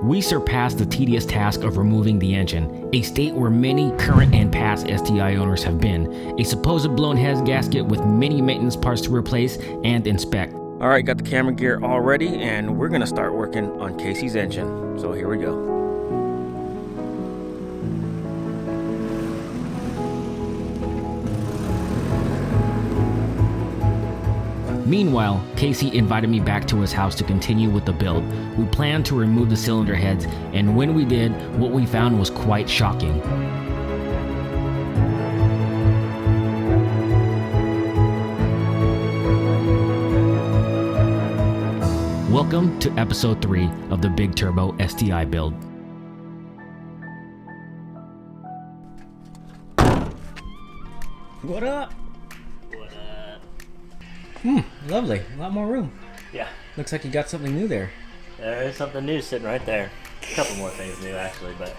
we surpassed the tedious task of removing the engine, a state where many current and past STI owners have been, a supposed blown head gasket with many maintenance parts to replace and inspect. All right, got the camera gear all ready, and we're gonna start working on Casey's engine. So here we go. Meanwhile, Casey invited me back to his house to continue with the build. We planned to remove the cylinder heads, and when we did, what we found was quite shocking. Welcome to episode 3 of the Big Turbo STI build. What up? Lovely. A lot more room. Yeah. Looks like you got something new there. There is something new sitting right there. A couple more things new actually, but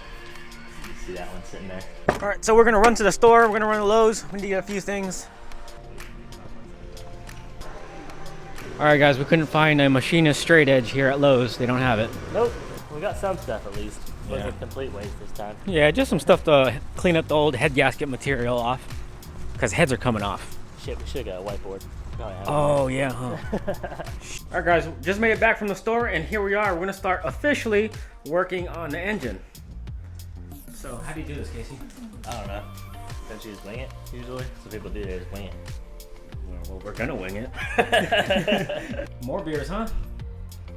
you see that one sitting there. All right, so we're gonna run to the store. We're gonna run to Lowe's. We need to get a few things. All right, guys, we couldn't find a machinist straight edge here at Lowe's. They don't have it. Nope. We got some stuff at least. Wasn't a complete waste this time. Yeah, just some stuff to clean up the old head gasket material off, because heads are coming off. Shit, we should have got a whiteboard. Oh, yeah, huh? All right, guys, just made it back from the store, and here we are. We're gonna start officially working on the engine. So, how do you do this, Casey? I don't know. Don't you just wing it usually? Some people do, they just wing it. Well, we're gonna wing it. More beers, huh?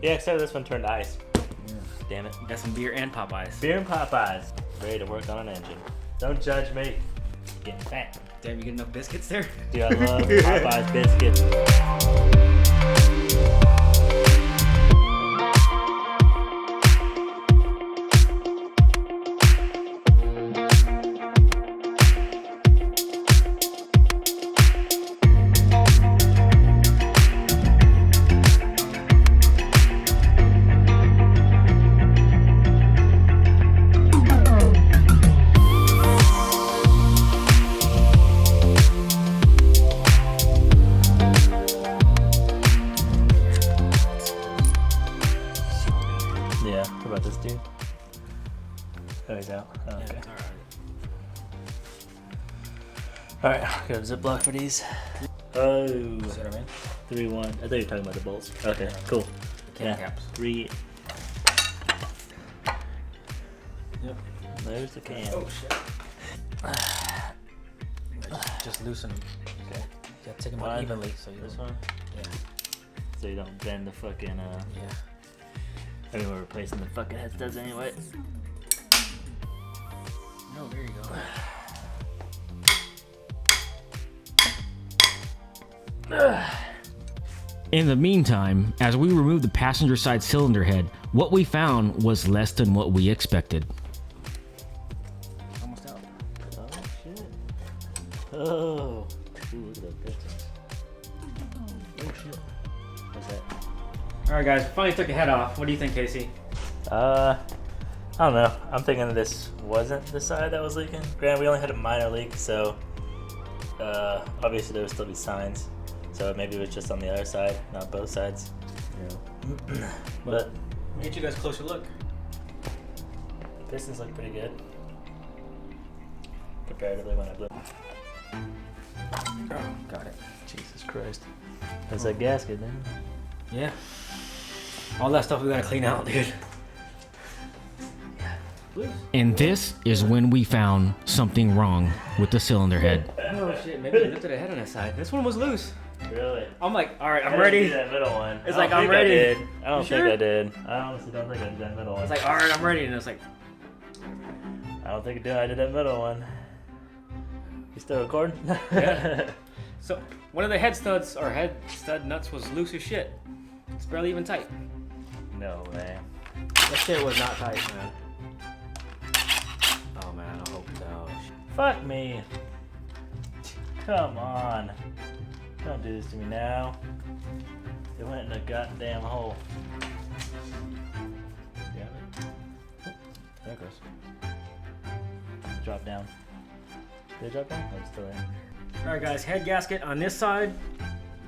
Yeah, except this one turned ice. Yeah. Damn it. Got some beer and Popeyes. Beer and Popeyes. Ready to work on an engine. Don't judge me. Getting fat. Damn, you get enough biscuits there? Dude, I love Popeyes biscuits. What about this dude? Oh, he's out. Oh, okay. Alright, got a Ziploc for these. Oh, Is that what I mean? 3, 1. I thought you were talking about the bolts. Okay, cool. Can caps. 3. Yep. There's the can. Oh, shit. Just loosen them. Okay. You gotta take them out evenly. So you this one? Yeah. So you don't bend the fucking, Yeah. I mean, we're replacing the fucking head studs anyway. No, there you go. In the meantime, as we removed the passenger side cylinder head, what we found was less than what we expected. Almost out. Oh, shit. Oh. Ooh, look at those pistons. Oh, shit. What's that? All right, guys, finally took the head off. What do you think, Casey? I don't know. I'm thinking this wasn't the side that was leaking. Granted, we only had a minor leak, so obviously there would still be signs. So maybe it was just on the other side, not both sides. Yeah. But we'll get you guys a closer look. pistons look pretty good comparatively when I blew. Oh, got it. Jesus Christ. That's that gasket, then. Yeah. All that stuff we gotta clean out, dude. And this is when we found something wrong with the cylinder head. Oh shit, maybe I lifted a head on that side. This one was loose. Really? I'm like, alright, I'm I ready. didn't do that middle one. It's like, I'm ready. I don't You think sure? I did. I honestly don't think I did that middle one. It's like, alright, I'm ready. And it's like, I don't think I did. I did that middle one. You still recording? Yeah. So, one of the head studs, or head stud nuts, was loose as shit. It's barely even tight. No way. That shit was not tight, man. Oh man, I hope so. Fuck me. Come on. Don't do this to me now. It went in a goddamn hole. Yeah. There it goes. Drop down. Did it drop down? Oh, it's still there. Alright guys, head gasket on this side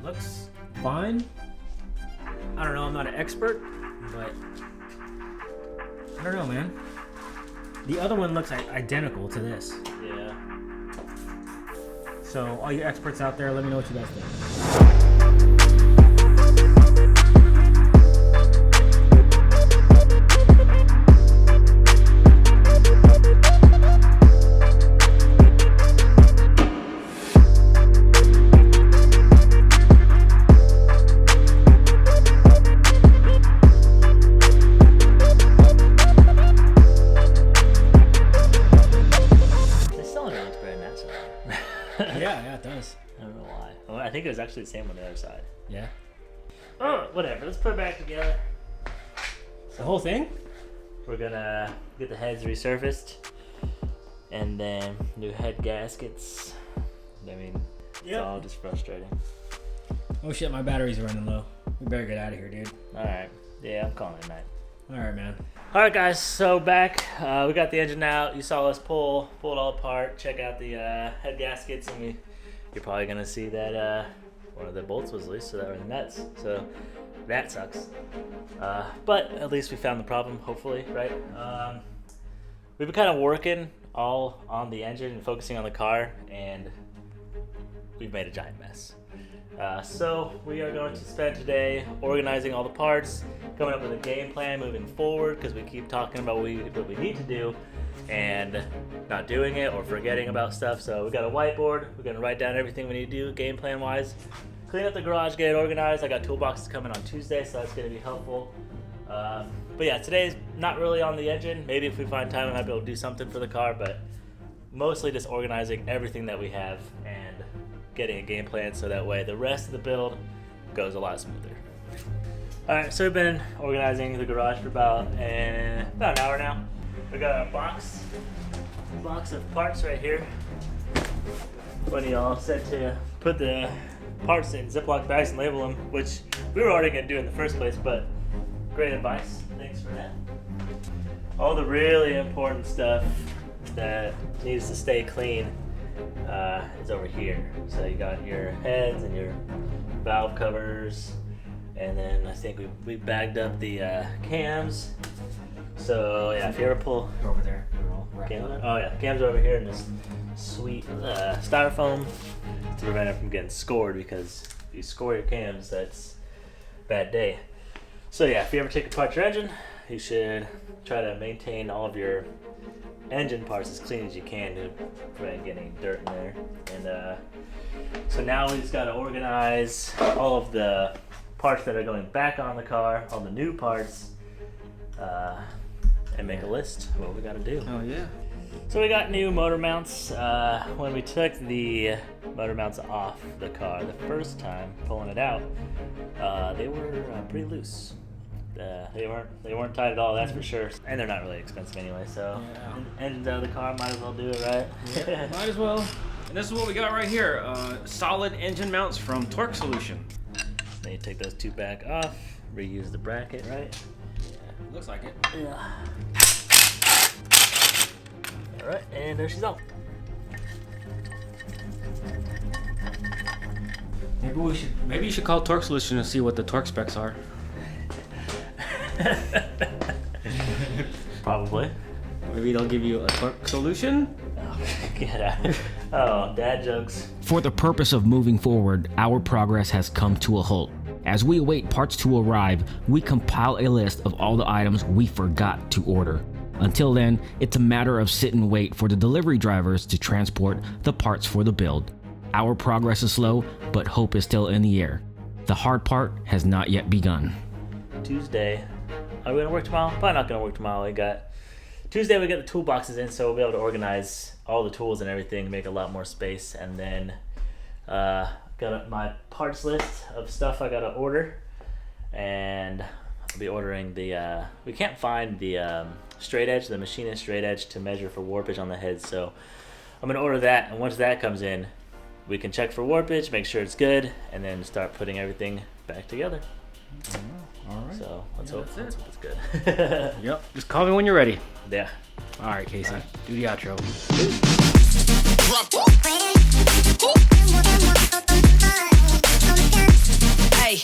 looks fine. I don't know, I'm not an expert, but I don't know, man. The other one looks identical to this. Yeah. So all you experts out there, let me know what you guys think. Yeah, it does. I don't know why. Well, I think it was actually the same on the other side. Yeah. Oh, whatever. Let's put it back together. The whole thing? We're gonna get the heads resurfaced, and then new head gaskets. I mean, it's all just frustrating. Oh shit, my batteries are running low. We better get out of here, dude. All right. Yeah, I'm calling it a night. All right, man. All right, guys. So back, we got the engine out. You saw us pull it all apart. Check out the head gaskets, and you're probably gonna see that one of the bolts was loose, so that were the nuts. So that sucks. But at least we found the problem. Hopefully, right? We've been kind of working all on the engine and focusing on the car, and we've made a giant mess. So we are going to spend today organizing all the parts, coming up with a game plan moving forward, because we keep talking about what we need to do and not doing it or forgetting about stuff. So we got a whiteboard. We're going to write down everything we need to do game plan wise. Clean up the garage, get it organized. I got toolboxes coming on Tuesday, so that's going to be helpful. But yeah, today's not really on the engine. Maybe if we find time, I might be able to do something for the car, but mostly just organizing everything that we have and getting a game plan so that way the rest of the build goes a lot smoother. All right, so we've been organizing the garage for about an hour now. We got a box of parts right here. When y'all said to put the parts in Ziploc bags and label them, which we were already gonna do in the first place, but great advice. Thanks for that. All the really important stuff that needs to stay clean is over here. So you got your heads and your valve covers, and then I think we bagged up the cams. So yeah, if you ever pull over there, cams are over here in this sweet styrofoam to prevent it from getting scored, because if you score your cams, that's a bad day. So yeah, if you ever take apart your engine, you should try to maintain all of your engine parts as clean as you can to prevent getting dirt in there. And so now we just got to organize all of the parts that are going back on the car, all the new parts, and make a list of what we got to do. Oh yeah. So we got new motor mounts. When we took the motor mounts off the car the first time, pulling it out, they were pretty loose. They weren't tight at all, that's for sure. And they're not really expensive anyway, so engines out of the car, might as well do it, right? Yeah, might as well. And this is what we got right here. Solid engine mounts from Torque Solution. Then you take those two back off, reuse the bracket, right? Yeah, looks like it. Yeah. All right, and there she's off. Maybe you should call Torque Solution and see what the torque specs are. Probably. Maybe they'll give you a torque solution? Oh, get out. Oh, dad jokes. For the purpose of moving forward, our progress has come to a halt. As we await parts to arrive, we compile a list of all the items we forgot to order. Until then, it's a matter of sit and wait for the delivery drivers to transport the parts for the build. Our progress is slow, but hope is still in the air. The hard part has not yet begun. Tuesday. Are we gonna work tomorrow? Probably not gonna work tomorrow. Tuesday we get the toolboxes in, so we'll be able to organize all the tools and everything, make a lot more space, and then got my parts list of stuff I gotta order, and I'll be ordering the we can't find the straight edge, the machinist straight edge to measure for warpage on the head, so I'm gonna order that, and once that comes in, we can check for warpage, make sure it's good, and then start putting everything back together. All right. So let's hope it's good. Yep. Just call me when you're ready. Yeah. All right, Casey. Do the outro. Hey.